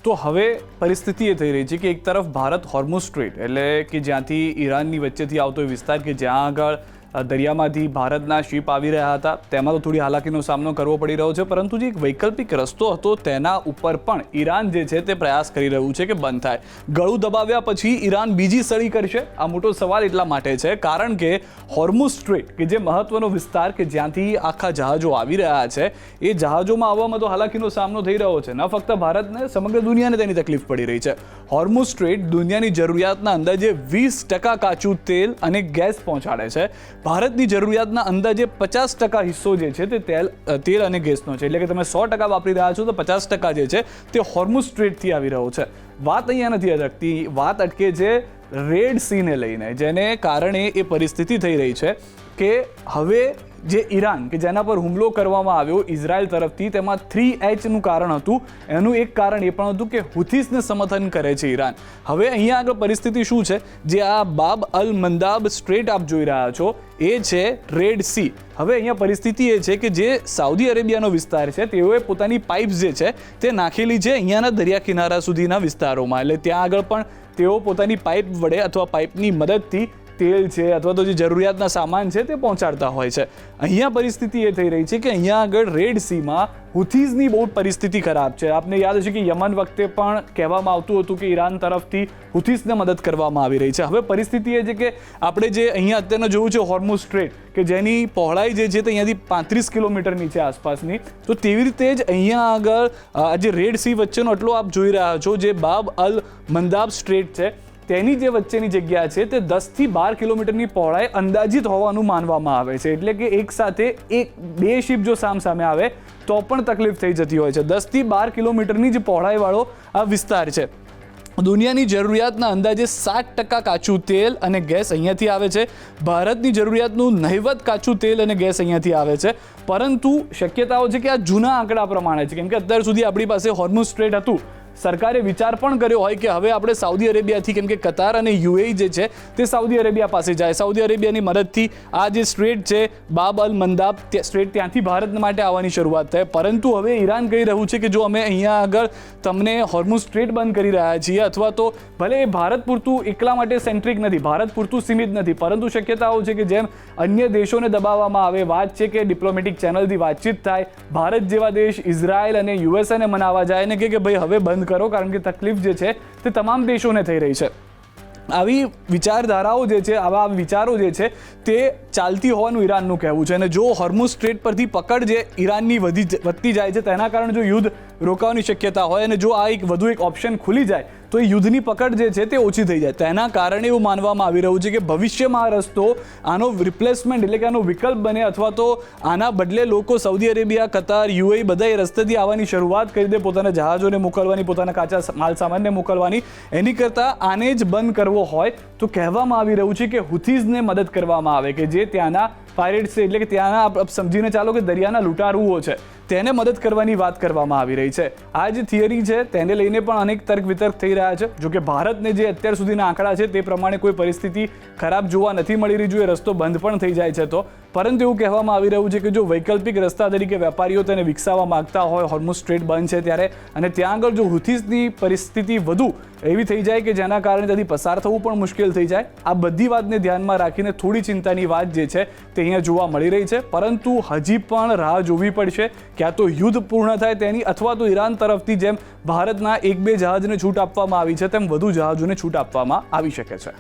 તો હવે પરિસ્થિતિ એ થઈ રહી છે કે એક તરફ ભારત હોર્મુઝ સ્ટ્રેટ એટલે કે જ્યાંથી ઈરાનની વચ્ચેથી આવતો વિસ્તાર કે જ્યાં આગળ દરિયામાંથી ભારતના શિપ આવી રહ્યા હતા તેમાં તો થોડી હાલાકીનો સામનો કરવો પડી રહ્યો છે, પરંતુ જે એક વૈકલ્પિક રસ્તો હતો તેના ઉપર પણ ઈરાન જે છે તે પ્રયાસ કરી રહ્યું છે કે બંધ થાય. ગળું દબાવ્યા પછી ઈરાન બીજી સળી કરશે? આ મોટો સવાલ એટલા માટે છે કારણ કે હોર્મુઝ સ્ટ્રેટ કે જે મહત્વનો વિસ્તાર કે જ્યાંથી આખા જહાજો આવી રહ્યા છે એ જહાજોમાં આવવામાં તો હાલાકીનો સામનો થઈ રહ્યો છે. ન ફક્ત ભારતને, સમગ્ર દુનિયાને તેની તકલીફ પડી રહી છે. હોર્મુઝ સ્ટ્રેટ દુનિયાની જરૂરિયાતના અંદાજે 20% કાચું તેલ અને ગેસ પહોંચાડે છે. ભારતની જરૂરિયાતના અંદાજે 50% હિસ્સો જે છે તે તેલ અને ગેસનો છે. એટલે કે તમે 100% વાપરી રહ્યા છો તો 50% જે છે તે હોર્મુઝ સ્ટ્રેટથી આવી રહ્યો છે. વાત અહીંયા નથી અટકતી, વાત અટકે છે રેડ સીને લઈને, જેને કારણે એ પરિસ્થિતિ થઈ રહી છે કે હવે જે ઈરાન કે જેના પર હુમલો કરવામાં આવ્યો ઇઝરાયલ તરફથી, તેમાં 3Hનું કારણ હતું. એનું એક કારણ એ પણ હતું કે હુથીસને સમર્થન કરે છે ઈરાન. હવે અહીંયા આગળ પરિસ્થિતિ શું છે? જે આ બાબ અલ મંદાબ સ્ટ્રેટ આપ જોઈ રહ્યા છો એ છે રેડ સી. હવે અહીંયા પરિસ્થિતિ એ છે કે જે સાઉદી અરેબિયાનો વિસ્તાર છે તેઓએ પોતાની પાઇપ્સ જે છે તે નાખેલી છે અહીંયાના દરિયા કિનારા સુધીના વિસ્તારોમાં. એટલે ત્યાં આગળ પણ તેઓ પોતાની પાઇપ વડે અથવા પાઇપની મદદથી તેલ છે અથવા તો જે જરૂરિયાતના સામાન છે તે પહોંચાડતા હોય છે. અહીંયા પરિસ્થિતિ એ થઈ રહી છે કે અહીંયા આગળ રેડ સીમાં હુથીઝની બહુ પરિસ્થિતિ ખરાબ છે. આપને યાદ હશે કે યમન વખતે પણ કહેવામાં આવતું હતું કે ઈરાન તરફથી હુથીઝને મદદ કરવામાં આવી રહી છે. હવે પરિસ્થિતિ એ છે કે આપણે જે અહીંયા અત્યારનો જોયું છે હોર્મુઝ સ્ટ્રેટ કે જેની પહોળાઈ જે છે તે અહીંયાથી 35 કિલોમીટરની છે આસપાસની, તો તેવી રીતે જ અહીંયા આગળ આજે રેડ સી વચ્ચેનો આટલો આપ જોઈ રહ્યા છો જે બાબ અલ મંદાબ સ્ટ્રેટ છે તેની જે વચ્ચેની જગ્યા છે તે 10 થી 12 કિલોમીટરની પહોળાઈ અંદાજિત હોવાનું માનવામાં આવે છે. એટલે કે એક સાથે બે શિપ જો સામે આવે તો પણ તકલીફ થઈ જતી હોય છે. 10 થી 12 કિલોમીટરની જ પહોળાઈવાળો આ વિસ્તાર છે. દુનિયાની જરૂરિયાતના અંદાજે 60% કાચું તેલ અને ગેસ અહીંયાથી આવે છે. ભારતની જરૂરિયાતનું નહિવત કાચું તેલ અને ગેસ અહીંયાથી આવે છે. પરંતુ શક્યતાઓ છે કે આ જૂના આંકડા પ્રમાણે છે, કેમ કે અત્યાર સુધી આપણી પાસે હોર્મુઝ સ્ટ્રેટ હતું. સરકારે વિચાર પણ કર્યો હોય કે હવે આપણે સાઉદી અરેબિયાથી, કેમ કે કતાર અને યુએઈ જે છે તે સાઉદી અરેબિયા પાસે જાય, સાઉદી અરેબિયાની મદદથી આ જે સ્ટ્રેટ છે બાબ અલ મંદાબ સ્ટ્રેટ ત્યાંથી ભારત માટે આવવાની શરૂઆત થાય. પરંતુ હવે ઈરાન કહી રહ્યું છે કે જો અમે અહીંયા આગળ તમને હોર્મુઝ સ્ટ્રેટ બંધ કરી રહ્યા છીએ, અથવા તો ભલે એ ભારત પૂરતું એકલા માટે સેન્ટ્રિક નથી, ભારત પૂરતું સીમિત નથી, પરંતુ શક્યતાઓ છે કે જેમ અન્ય દેશોને દબાવવામાં આવે, વાત છે કે ડિપ્લોમેટિક ચેનલથી વાતચીત થાય, ભારત જેવા દેશ ઇઝરાયલ અને યુએસએને મનાવવા જાય ને કે ભાઈ હવે બંધ કરો, કારણ કે તકલીફ જે છે તે તમામ દેશોને થઈ રહી છે. આવી વિચારધારાઓ જે છે, આવા વિચારો જે છે તે ચાલતી હોવાનું ઈરાનનું કહેવું છે. અને જો હોર્મુઝ સ્ટ્રેટ પરથી પકડ જે ઈરાનની વધતી જાય છે તેના કારણે જો યુદ્ધ રોકવાની શક્યતા હોય અને જો આ વધુ એક ઓપ્શન ખુલી જાય તો એ યુદ્ધની પકડ જે છે તે ઓછી થઈ જાય. તેના કારણે એવું માનવામાં આવી રહ્યું છે કે ભવિષ્યમાં આ રસ્તો આનો રિપ્લેસમેન્ટ એટલે કે આનો વિકલ્પ બને, અથવા તો આના બદલે લોકો સાઉદી અરેબિયા, કતાર, યુએઈ બધા એ રસ્તેથી આવવાની શરૂઆત કરી દે, પોતાના જહાજોને મોકલવાની, પોતાના કાચા માલ સામાનને મોકલવાની. એની કરતાં આને જ બંધ કરવો હોય તો કહેવામાં આવી રહ્યું છે કે હુથીઝને મદદ કરવામાં આવે, કે જે ત્યાંના પાયરેટ્સ છે એટલે કે ત્યાંના સમજીને ચાલો કે દરિયાના લૂંટારુઓ છે તેને મદદ કરવાની વાત કરવામાં આવી રહી છે. આ જે થિયરી છે તેને લઈને પણ અનેક તર્ક વિતર્ક થઈ રહ્યા છે. જો કે ભારતને જે અત્યાર સુધીના આંકડા છે તે પ્રમાણે કોઈ પરિસ્થિતિ ખરાબ જોવા નથી મળી રહી. જો એ રસ્તો બંધ પણ થઈ જાય છે તો, પરંતુ એવું કહેવામાં આવી રહ્યું છે કે જો વૈકલ્પિક રસ્તા તરીકે વેપારીઓ તેને વિકસાવવા માંગતા હોય, હોર્મુઝ સ્ટ્રેટ બંધ છે ત્યારે, અને ત્યાં આગળ જો હુથીઝની પરિસ્થિતિ વધુ એવી થઈ જાય કે જેના કારણે ત્યાંથી પસાર થવું પણ મુશ્કેલ થઈ જાય, આ બધી વાતને ધ્યાનમાં રાખીને થોડી ચિંતાની વાત જે છે તે અહીંયા જોવા મળી રહી છે. પરંતુ હજી પણ રાહ જોવી પડશે ક્યાં તો યુદ્ધ પૂર્ણ થાય તેની, અથવા તો ઈરાન તરફથી જેમ ભારતના 1-2 જહાજને છૂટ આપવામાં આવી છે તેમ વધુ જહાજોને છૂટ આપવામાં આવી શકે છે.